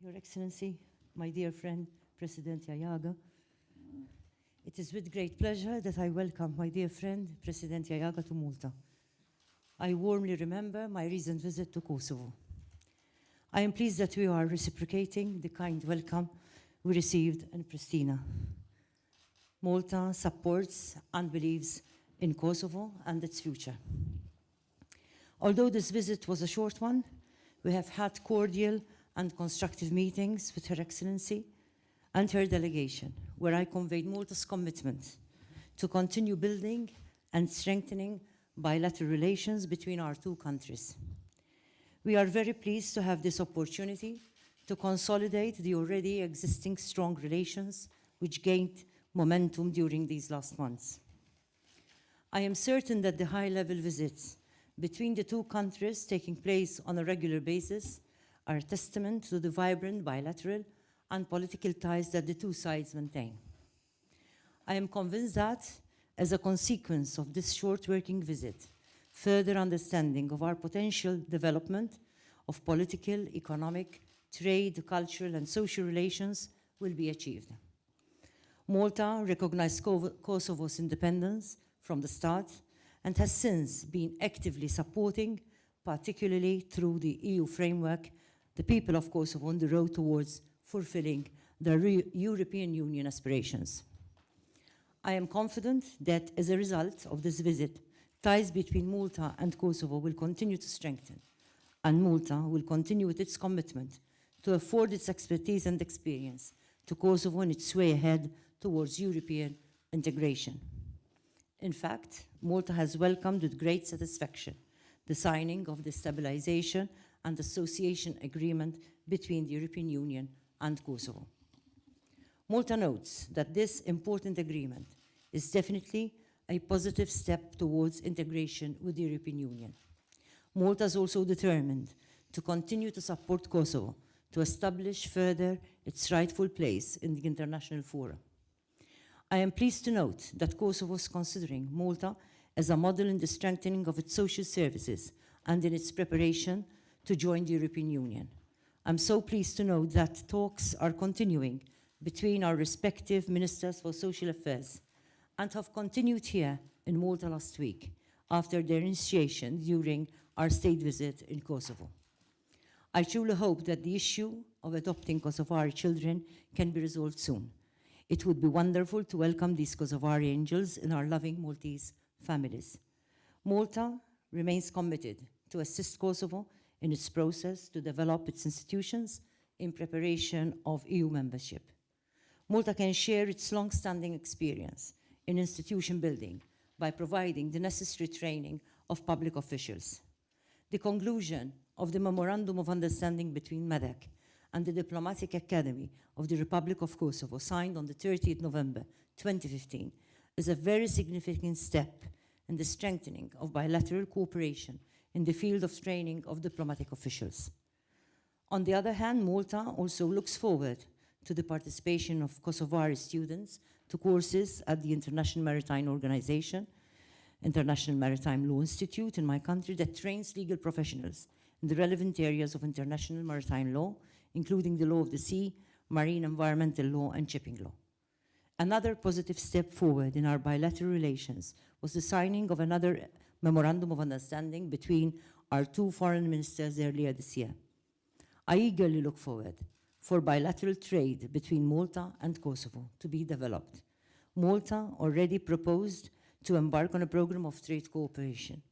Your Excellency, my dear friend, President Yayaga, it is with great pleasure that I welcome my dear friend, President Yayaga, to Malta. I warmly remember my recent visit to Kosovo. I am pleased that we are reciprocating the kind welcome we received in Pristina. Malta supports and believes in Kosovo and its future. Although this visit was a short one, we have had cordial and constructive meetings with Her Excellency and her delegation, where I conveyed Malta's commitment to continue building and strengthening bilateral relations between our two countries. We are very pleased to have this opportunity to consolidate the already existing strong relations which gained momentum during these last months. I am certain that the high-level visits between the two countries taking place on a regular basis are a testament to the vibrant bilateral and political ties that the two sides maintain. I am convinced that, as a consequence of this short working visit, further understanding of our potential development of political, economic, trade, cultural, and social relations will be achieved. Malta recognized Kosovo's independence from the start and has since been actively supporting, particularly through the EU framework, the people of Kosovo on the road towards fulfilling their European Union aspirations. I am confident that as a result of this visit, ties between Malta and Kosovo will continue to strengthen, and Malta will continue with its commitment to afford its expertise and experience to Kosovo in its way ahead towards European integration. In fact, Malta has welcomed with great satisfaction the signing of the Stabilization and Association Agreement between the European Union and Kosovo. Malta notes that this important agreement is definitely a positive step towards integration with the European Union. Malta is also determined to continue to support Kosovo to establish further its rightful place in the international forum. I am pleased to note that Kosovo is considering Malta as a model in the strengthening of its social services and in its preparation to join the European Union. I'm so pleased to note that talks are continuing between our respective ministers for social affairs and have continued here in Malta last week after their initiation during our state visit in Kosovo. I truly hope that the issue of adopting Kosovari children can be resolved soon. It would be wonderful to welcome these Kosovari angels in our loving Maltese families. Malta remains committed to assist Kosovo in its process to develop its institutions in preparation of EU membership. Malta can share its long-standing experience in institution building by providing the necessary training of public officials. The conclusion of the Memorandum of Understanding between MEDEC and the Diplomatic Academy of the Republic of Kosovo, signed on the 30th November 2015, is a very significant step in the strengthening of bilateral cooperation in the field of training of diplomatic officials. On the other hand, Malta also looks forward to the participation of Kosovari students to courses at the International Maritime Organization, International Maritime Law Institute in my country, that trains legal professionals in the relevant areas of international maritime law, including the law of the sea, marine environmental law, and shipping law. Another positive step forward in our bilateral relations was the signing of another Memorandum of Understanding between our two foreign ministers earlier this year. I eagerly look forward for bilateral trade between Malta and Kosovo to be developed. Malta already proposed to embark on a program of trade cooperation.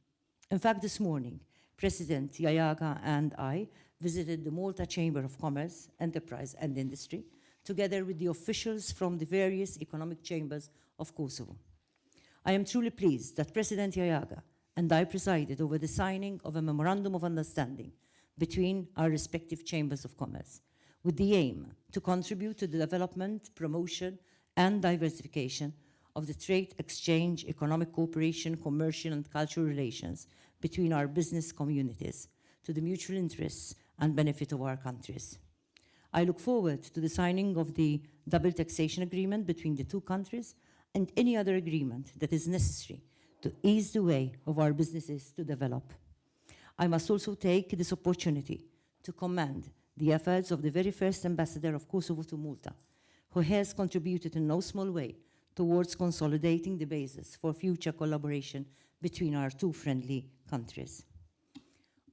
In fact, this morning, President Yayaga and I visited the Malta Chamber of Commerce, Enterprise and Industry, together with the officials from the various economic chambers of Kosovo. I am truly pleased that President Yayaga and I presided over the signing of a Memorandum of Understanding between our respective chambers of commerce, with the aim to contribute to the development, promotion, and diversification of the trade exchange, economic cooperation, commercial and cultural relations between our business communities to the mutual interests and benefit of our countries. I look forward to the signing of the double taxation agreement between the two countries and any other agreement that is necessary to ease the way of our businesses to develop. I must also take this opportunity to commend the efforts of the very first ambassador of Kosovo to Malta, who has contributed in no small way towards consolidating the basis for future collaboration between our two friendly countries.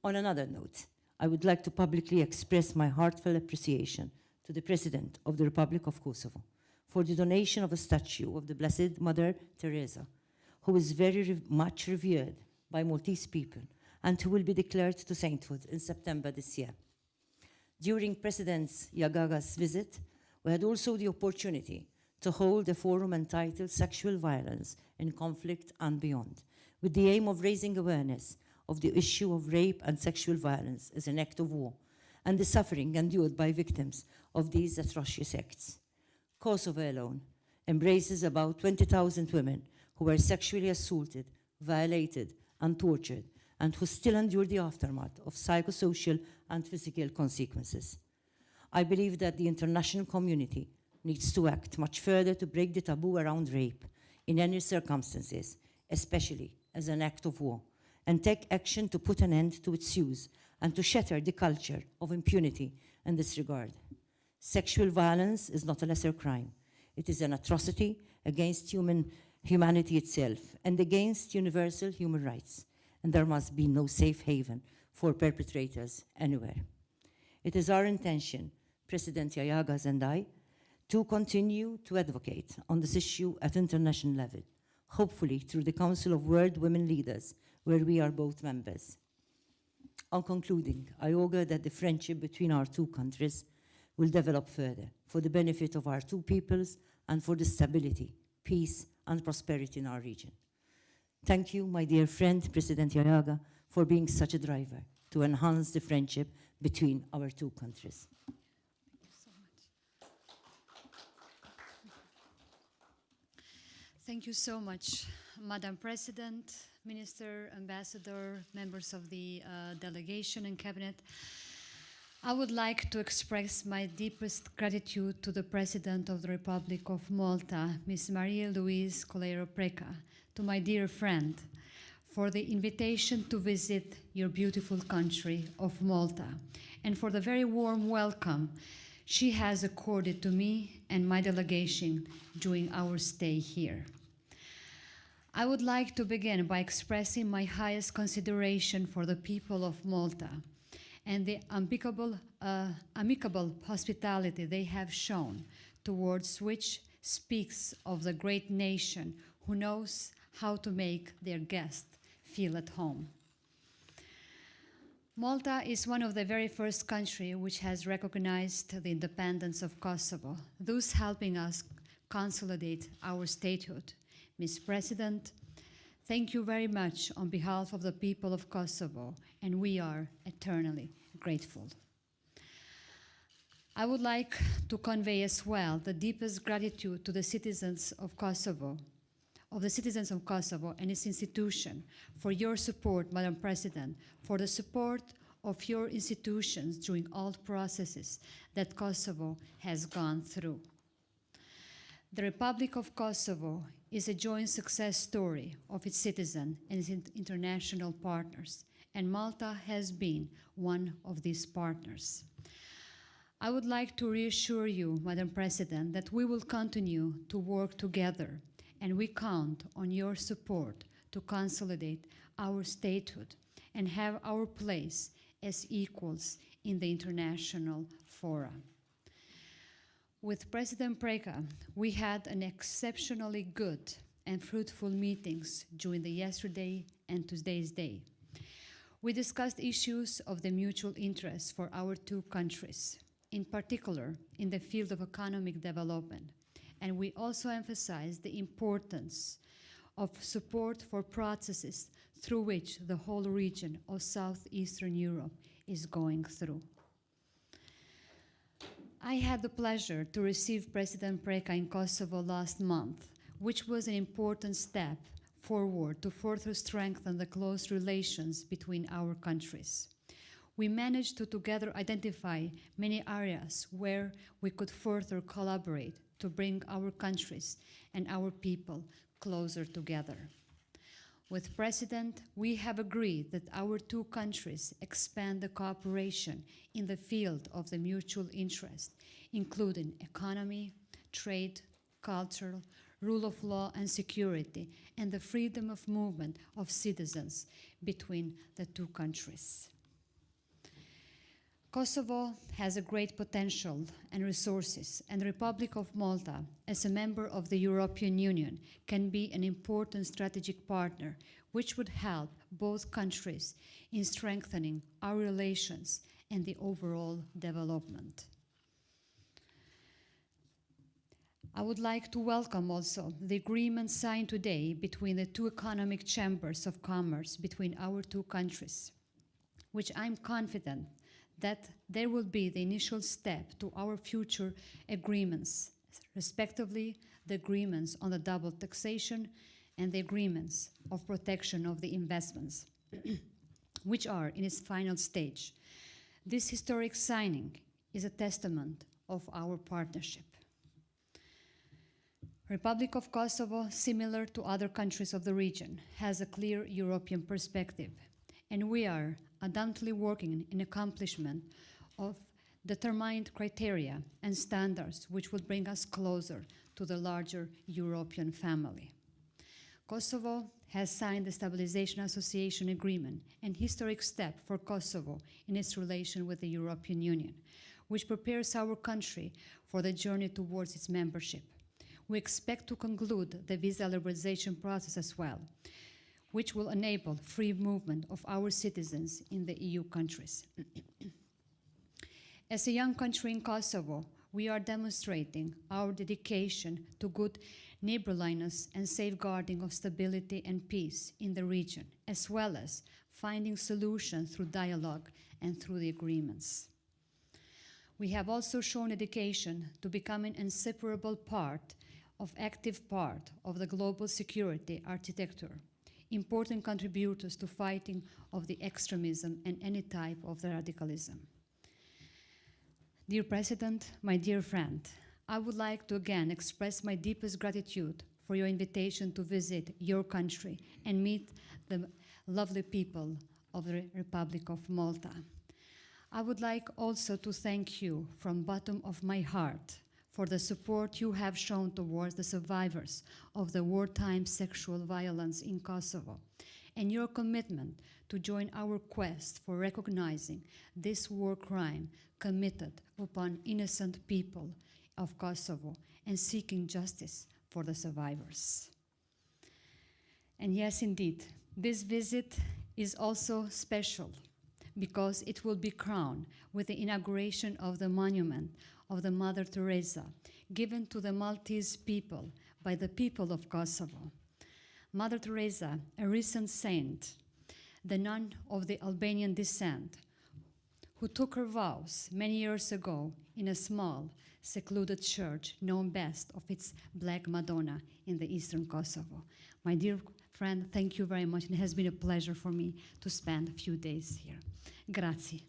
On another note, I would like to publicly express my heartfelt appreciation to the President of the Republic of Kosovo for the donation of a statue of the Blessed Mother Teresa, who is very much revered by Maltese people and who will be declared to sainthood in September this year. During President Yagaga's visit, we had also the opportunity to hold a forum entitled Sexual Violence in Conflict and Beyond, with the aim of raising awareness of the issue of rape and sexual violence as an act of war and the suffering endured by victims of these atrocious acts. Kosovo alone embraces about 20,000 women who were sexually assaulted, violated, and tortured, and who still endure the aftermath of psychosocial and physical consequences. I believe that the international community needs to act much further to break the taboo around rape in any circumstances, especially as an act of war, and take action to put an end to its use and to shatter the culture of impunity in this regard. Sexual violence is not a lesser crime. It is an atrocity against humanity itself and against universal human rights, and there must be no safe haven for perpetrators anywhere. It is our intention, President Yayagas and I, to continue to advocate on this issue at international level, hopefully through the Council of World Women Leaders, where we are both members. On concluding, I augur that the friendship between our two countries will develop further for the benefit of our two peoples and for the stability, peace, and prosperity in our region. Thank you, my dear friend, President Yayaga, for being such a driver to enhance the friendship between our two countries. Thank you so much, Madam President, Minister, Ambassador, members of the delegation and cabinet. I would like to express my deepest gratitude to the President of the Republic of Malta, Ms. Marie-Louise Coleiro Preca, to my dear friend, for the invitation to visit your beautiful country of Malta, and for the very warm welcome she has accorded to me and my delegation during our stay here. I would like to begin by expressing my highest consideration for the people of Malta and the amicable hospitality they have shown, towards which speaks of the great nation who knows how to make their guests feel at home. Malta is one of the very first countries which has recognized the independence of Kosovo, thus helping us consolidate our statehood. Ms. President, thank you very much on behalf of the people of Kosovo, and we are eternally grateful. I would like to convey as well the deepest gratitude to the citizens of Kosovo, and its institution for your support, Madam President, for the support of your institutions during all processes that Kosovo has gone through. The Republic of Kosovo is a joint success story of its citizens and its international partners, and Malta has been one of these partners. I would like to reassure you, Madam President, that we will continue to work together, and we count on your support to consolidate our statehood and have our place as equals in the international fora. With President Preca, we had an exceptionally good and fruitful meetings during the yesterday and today's day. We discussed issues of the mutual interest for our two countries, in particular in the field of economic development, and we also emphasized the importance of support for processes through which the whole region of Southeastern Europe is going through. I had the pleasure to receive President Preca in Kosovo last month, which was an important step forward to further strengthen the close relations between our countries. We managed to together identify many areas where we could further collaborate to bring our countries and our people closer together. With President, we have agreed that our two countries expand the cooperation in the field of the mutual interest, including economy, trade, culture, rule of law and security, and the freedom of movement of citizens between the two countries. Kosovo has a great potential and resources, and the Republic of Malta, as a member of the European Union, can be an important strategic partner, which would help both countries in strengthening our relations and the overall development. I would like to welcome also the agreement signed today between the two economic chambers of commerce between our two countries, which I'm confident that there will be the initial step to our future agreements, respectively the agreements on the double taxation and the agreements of protection of the investments, which are in its final stage. This historic signing is a testament of our partnership. Republic of Kosovo, similar to other countries of the region, has a clear European perspective, and we are adamantly working in accomplishment of determined criteria and standards which will bring us closer to the larger European family. Kosovo has signed the Stabilization Association Agreement, an historic step for Kosovo in its relation with the European Union, which prepares our country for the journey towards its membership. We expect to conclude the visa liberalization process as well, which will enable free movement of our citizens in the EU countries. As a young country in Kosovo, we are demonstrating our dedication to good neighborliness and safeguarding of stability and peace in the region, as well as finding solutions through dialogue and through the agreements. We have also shown dedication to becoming an inseparable active part of the global security architecture, important contributors to fighting of the extremism and any type of the radicalism. Dear President, my dear friend, I would like to again express my deepest gratitude for your invitation to visit your country and meet the lovely people of the Republic of Malta. I would like also to thank you from the bottom of my heart for the support you have shown towards the survivors of the wartime sexual violence in Kosovo, and your commitment to join our quest for recognizing this war crime committed upon innocent people of Kosovo and seeking justice for the survivors. And yes, indeed, this visit is also special because it will be crowned with the inauguration of the monument of the Mother Teresa, given to the Maltese people by the people of Kosovo. Mother Teresa, a recent saint, the nun of the Albanian descent, who took her vows many years ago in a small, secluded church known best of its Black Madonna in the eastern Kosovo. My dear friend, thank you very much, and it has been a pleasure for me to spend a few days here. Grazie.